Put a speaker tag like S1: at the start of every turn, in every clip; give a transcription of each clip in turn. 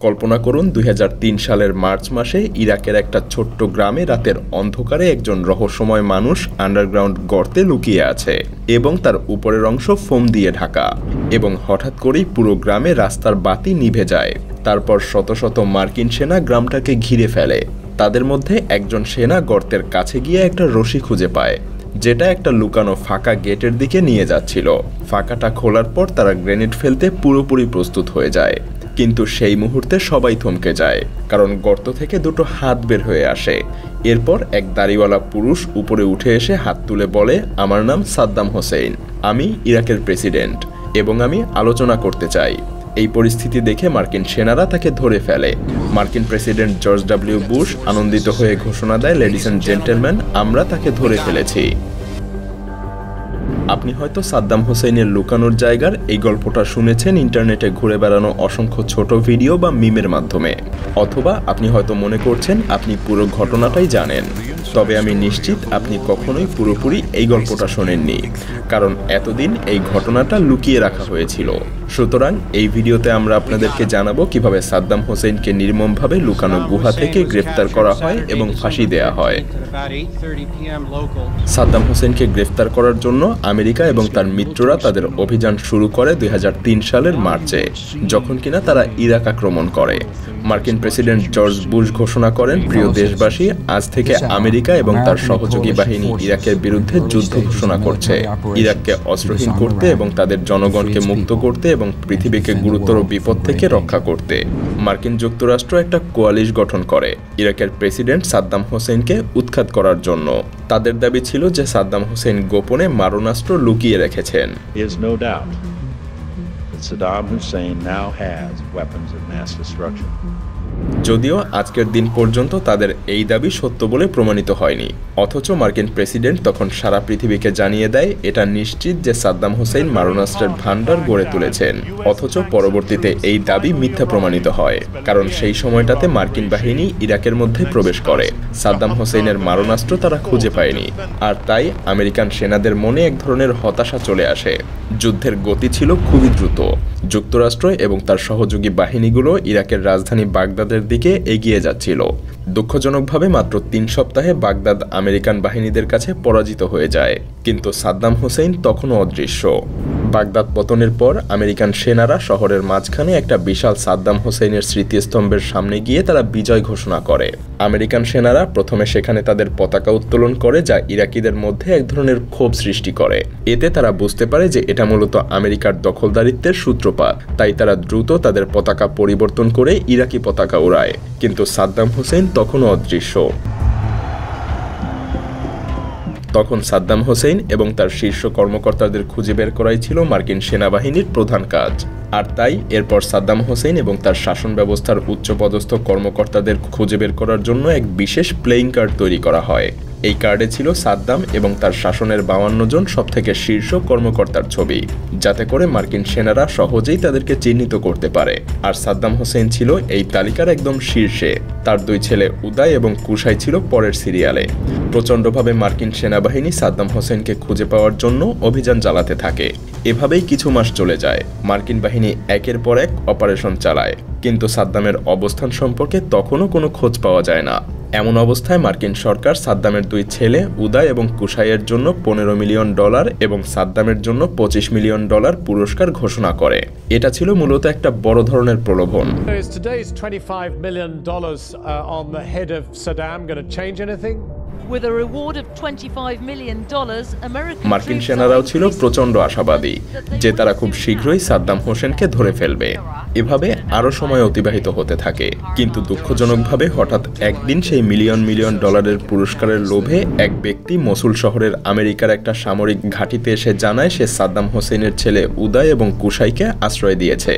S1: কল্পনা করুন ২০০৩ সালের মার্চ মাসে ইরাকের একটা ছোট্ট গ্রামে রাতের অন্ধকারে একজন রহস্যময় মানুষ আন্ডারগ্রাউন্ড গর্তে লুকিয়ে আছে এবং তার উপরের অংশ ফোম দিয়ে ঢাকা এবং হঠাৎ করেই পুরো গ্রামে রাস্তার বাতি নিভে যায়। তারপর শত শত মার্কিন সেনা গ্রামটাকে ঘিরে ফেলে। তাদের মধ্যে একজন সেনা গর্তের কাছে গিয়ে একটা রশি খুঁজে পায় যেটা একটা লুকানো ফাঁকা গেটের দিকে নিয়ে যাচ্ছিল। ফাঁকাটা খোলার পর তারা গ্রেনেড ফেলতে পুরোপুরি প্রস্তুত হয়ে যায়, কিন্তু সেই মুহূর্তে সবাই থমকে যায় কারণ গর্ত থেকে দুটো হাত বের হয়ে আসে। এরপর এক দাড়িওয়ালা পুরুষ উপরে উঠে এসে হাত তুলে বলে, আমার নাম সাদ্দাম হোসেন, আমি ইরাকের প্রেসিডেন্ট এবং আমি আলোচনা করতে চাই। এই পরিস্থিতি দেখে মার্কিন সেনারা তাকে ধরে ফেলে। মার্কিন প্রেসিডেন্ট জর্জ ডব্লিউ বুশ আনন্দিত হয়ে ঘোষণা দেয়, লেডিস এন্ড জেন্টলম্যান, আমরা তাকে ধরে ফেলেছি। আপনি হয়তো সাদ্দাম হোসেনের লুকানোর জায়গার এই গল্পটা শুনেছেন ইন্টারনেটে ঘুরে বেড়ানো অসংখ্য ছোট ভিডিও বা মিমের মাধ্যমে, অথবা আপনি হয়তো মনে করছেন আপনি পুরো ঘটনাটাই জানেন। তবে আমি নিশ্চিত আপনি কখনোই পুরোপুরি এই গল্পটা শোনেননি, কারণ এতদিন এই ঘটনাটা লুকিয়ে রাখা হয়েছিল। সুতরাং এই ভিডিওতে আমরা আপনাদেরকে জানাবো কিভাবে সাদ্দাম হোসেনকে নির্মমভাবে লুকানো গুহা থেকে গ্রেফতার করা হয় এবং ফাঁসি দেয়া হয়। সাদ্দাম হোসেনকে গ্রেফতার করার জন্য আমেরিকা এবং তার মিত্ররা তাদের অভিযান শুরু করে ২০০৩ সালের মার্চে, যখন কিনা তারা ইরাক আক্রমণ করে। মার্কিন প্রেসিডেন্ট জর্জ বুশ ঘোষণা করেন, প্রিয় দেশবাসী, আজ থেকে আমেরিকা এবং তার সহযোগী বাহিনী ইরাকের বিরুদ্ধে যুদ্ধ ঘোষণা করছে, ইরাককে অস্ত্রহীন করতে এবং তাদের জনগণকে মুক্ত করতে এবং পৃথিবীকে গুরুতর বিপদ থেকে রক্ষা করতে। মার্কিন যুক্তরাষ্ট্র একটা কোয়ালিশ গঠন করে ইরাকের প্রেসিডেন্ট সাদ্দাম হোসেনকে উৎখাত করার জন্য। তাদের দাবি ছিল যে সাদ্দাম হোসেন গোপনে মারণাস্ত্র লুকিয়ে রেখেছেন।
S2: Saddam Hussein now has weapons of mass destruction.
S1: যদিও আজকের দিন পর্যন্ত তাদের এই দাবি সত্য বলে প্রমাণিত হয়নি, অথচ মার্কিন প্রেসিডেন্ট তখন সারা পৃথিবীকে জানিয়ে দেয় এটা নিশ্চিত যে সাদ্দাম হোসেন মারণাস্ত্রের ভান্ডার গড়ে তুলেছেন। অথচ পরবর্তীতে এই দাবি মিথ্যা প্রমাণিত হয়, কারণ সেই সময়টাতে মার্কিন বাহিনী ইরাকের মধ্যে প্রবেশ করে। সাদ্দাম হোসেনের মারণাস্ত্র তারা খুঁজে পায়নি, আর তাই আমেরিকান সেনাদের মনে এক ধরনের হতাশা চলে আসে। যুদ্ধের গতি ছিল খুবই দ্রুত। যুক্তরাষ্ট্র এবং তার সহযোগী বাহিনীগুলো ইরাকের রাজধানী বাগদাদের দিকে এগিয়ে যাচ্ছিল। দুঃখজনকভাবে মাত্র ৩ সপ্তাহে বাগদাদ আমেরিকান বাহিনীদের কাছে পরাজিত হয়ে যায়, কিন্তু সাদ্দাম হোসেন তখনও অদৃশ্য। বাগদাদ পতনের পর আমেরিকান সেনারা শহরের মাঝখানে একটা বিশাল সাদ্দাম হোসেনের স্মৃতিস্তম্ভের সামনে গিয়ে তারা বিজয় ঘোষণা করে। আমেরিকান সেনারা প্রথমে সেখানে তাদের পতাকা উত্তোলন করে, যা ইরাকিদের মধ্যে এক ধরনের ক্ষোভ সৃষ্টি করে। এতে তারা বুঝতে পারে যে এটা মূলত আমেরিকার দখলদারিত্বের সূত্রপাত, তাই তারা দ্রুত তাদের পতাকা পরিবর্তন করে ইরাকি পতাকা উড়ায়। কিন্তু সাদ্দাম হোসেন তখনও অদৃশ্য। তখন সাদ্দাম হোসেন এবং তার শীর্ষ কর্মকর্তাদের খুঁজে বের করাই ছিল মার্কিন সেনাবাহিনীর প্রধান কাজ। আর তাই এরপর সাদ্দাম হোসেন এবং তার শাসন ব্যবস্থার উচ্চপদস্থ কর্মকর্তাদের খুঁজে বের করার জন্য এক বিশেষ প্লেইং কার্ড তৈরি করা হয়। এই কার্ডে ছিল সাদ্দাম এবং তার শাসনের ৫২ জন সবথেকে শীর্ষ কর্মকর্তার ছবি, যাতে করে মার্কিন সেনারা সহজেই তাদেরকে চিহ্নিত করতে পারে। আর সাদ্দাম হোসেন ছিল এই তালিকার একদম শীর্ষে। তার ২ ছেলে উদয় এবং কুশাই ছিল পরের সিরিয়ালে। প্রচণ্ডভাবে মার্কিন সেনাবাহিনী সাদ্দাম হোসেনকে খুঁজে পাওয়ার জন্য অভিযান চালাতে থাকে। এভাবেই কিছু মাস চলে যায়। মার্কিন বাহিনী একের পর এক অপারেশন চালায়, কিন্তু সাদ্দামের অবস্থান সম্পর্কে তখনও কোনো খোঁজ পাওয়া যায় না। এমন অবস্থায় মার্কিন সরকার সাদ্দামের ২ ছেলে উদয় এবং কুশাইয়ের জন্য $১৫ মিলিয়ন এবং সাদ্দামের জন্য $২৫ মিলিয়ন পুরস্কার ঘোষণা করে। এটা ছিল মূলত একটা বড় ধরনের প্রলোভন। মার্কিন সেনারাও ছিল প্রচণ্ড আশাবাদী যে তারা খুব শীঘ্রই সাদ্দাম হোসেনকে ধরে ফেলবে। এভাবে আরও সময় অতিবাহিত হতে থাকে, কিন্তু দুঃখজনকভাবে হঠাৎ একদিন সেই মিলিয়ন মিলিয়ন ডলারের পুরস্কারের লোভে এক ব্যক্তি মসুল শহরের আমেরিকার একটা সামরিক ঘাঁটিতে এসে জানায় সে সাদ্দাম হোসেনের ছেলে উদয় এবং কুশাইকে আশ্রয় দিয়েছে।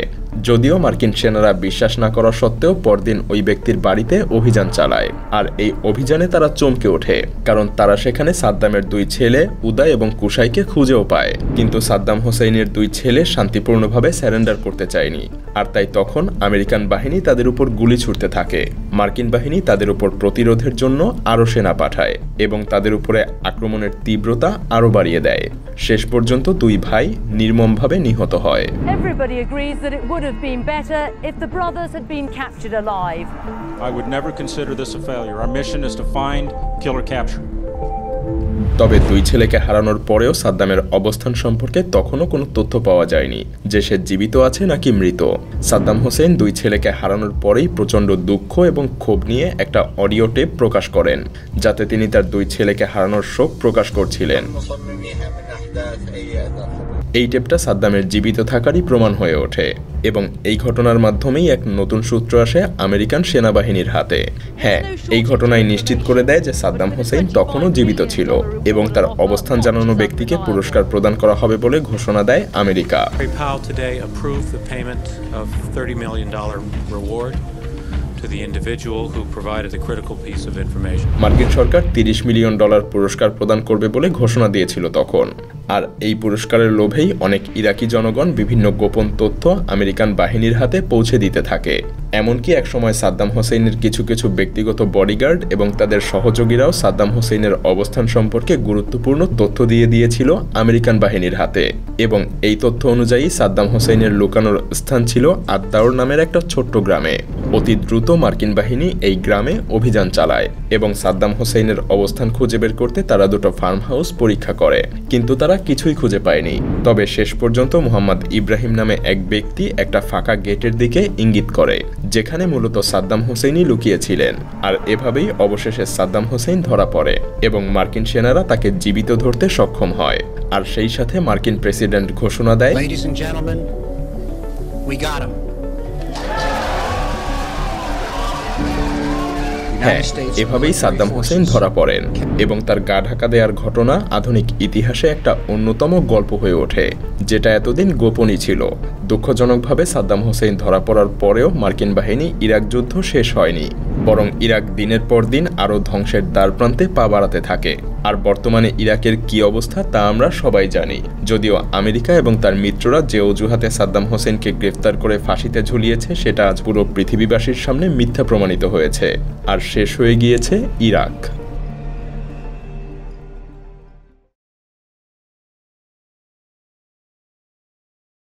S1: যদিও মার্কিন সেনারা বিশ্বাস না করা সত্ত্বেও পরদিন ওই ব্যক্তির বাড়িতে অভিযান চালায়। আর এই অভিযানে তারা চমকে ওঠে, কারণ তারা সেখানে সাদ্দামের ২ ছেলে উদয় এবং কুশাইকে খুঁজেও পায়। কিন্তু সাদ্দাম হোসেনের ২ ছেলে শান্তিপূর্ণভাবে স্যারেন্ডার করতে চায়নি, আর তাই তখন আমেরিকান বাহিনী তাদের উপর গুলি ছুড়তে থাকে। মার্কিন বাহিনী তাদের উপর প্রতিরোধের জন্য আরও সেনা পাঠায় এবং তাদের উপরে আক্রমণের তীব্রতা আরও বাড়িয়ে দেয়। শেষ পর্যন্ত দুই ভাই নির্মমভাবে নিহত হয়।
S3: Everybody agrees that it would have been better if the brothers had been captured alive.
S4: I would never consider this a failure. Our mission is to find, kill or capture.
S1: তবে দুই ছেলেকে হারানোর পরেও সাদ্দামের অবস্থান সম্পর্কে তখনও কোনো তথ্য পাওয়া যায়নি যে সে জীবিত আছে নাকি মৃত। সাদ্দাম হোসেন দুই ছেলেকে হারানোর পরেই প্রচণ্ড দুঃখ এবং ক্ষোভ নিয়ে একটা অডিও টেপ প্রকাশ করেন, যাতে তিনি তার দুই ছেলেকে হারানোর শোক প্রকাশ করছিলেন। এই টেপটা সাদ্দামের জীবিত থাকারই প্রমাণ হয়ে ওঠে এবং এই ঘটনার মাধ্যমেই এক নতুন সূত্র আসে আমেরিকান সেনাবাহিনীর হাতে। হ্যাঁ, এই ঘটনায় নিশ্চিত করে দেয় যে সাদ্দাম হোসেন তখনও জীবিত ছিল এবং তার অবস্থান জানানো ব্যক্তিকে পুরস্কার প্রদান করা হবে বলে ঘোষণা দেয় আমেরিকা। মার্কিন সরকার $30 মিলিয়ন পুরস্কার প্রদান করবে বলে ঘোষণা দিয়েছিল তখন। আর এই পুরস্কারের লোভেই অনেক ইরাকি জনগণ বিভিন্ন গোপন তথ্য আমেরিকান বাহিনীর হাতে পৌঁছে দিতে থাকে। এমনকি একসময় সাদ্দাম হোসেনের কিছু কিছু ব্যক্তিগত বডিগার্ড এবং তাদের সহযোগীরাও সাদ্দাম হোসেনের অবস্থান সম্পর্কে গুরুত্বপূর্ণ তথ্য দিয়ে দিয়েছিল আমেরিকান বাহিনীর হাতে। এবং এই তথ্য অনুযায়ী সাদ্দাম হোসেনের লুকানোর স্থান ছিল আদ-দাওর নামের একটা ছোট্ট গ্রামে। অতি দ্রুত মার্কিন বাহিনী এই গ্রামে অভিযান চালায় এবং সাদ্দাম হোসেনের অবস্থান খুঁজে বের করতে তারা দুটো ফার্ম হাউস পরীক্ষা করে, কিন্তু তারা কিছুই খুঁজে পায়নি। তবে শেষ পর্যন্ত মোহাম্মদ ইব্রাহিম নামে এক ব্যক্তি একটা ফাঁকা গেটের দিকে ইঙ্গিত করে, যেখানে মূলত সাদ্দাম হোসেনই লুকিয়েছিলেন। আর এভাবেই অবশেষে সাদ্দাম হোসেন ধরা পড়ে এবং মার্কিন সেনারা তাকে জীবিত ধরতে সক্ষম হয়। আর সেই সাথে মার্কিন প্রেসিডেন্ট ঘোষণা দেয়,
S5: Ladies and gentlemen, we got him.
S1: হ্যাঁ, এভাবেই সাদ্দাম হোসেন ধরা পড়েন এবং তার গা ঢাকা দেওয়ার ঘটনা আধুনিক ইতিহাসে একটা অন্যতম গল্প হয়ে ওঠে, যেটা এতদিন গোপনই ছিল। দুঃখজনকভাবে সাদ্দাম হোসেন ধরা পড়ার পরেও মার্কিন বাহিনী ইরাক যুদ্ধ শেষ হয়নি, বরং ইরাক দিনের পর দিন আরও ধ্বংসের দ্বারপ্রান্তে পা বাড়াতে থাকে। আর বর্তমানে ইরাকের কি অবস্থা তা আমরা সবাই জানি। যদিও আমেরিকা এবং তার মিত্ররা যে অজুহাতে সাদ্দাম হোসেনকে গ্রেফতার করে ফাঁসিতে ঝুলিয়েছে সেটা আজ পুরো পৃথিবীবাসীর সামনে মিথ্যা প্রমাণিত হয়েছে, আর শেষ হয়ে গিয়েছে ইরাক।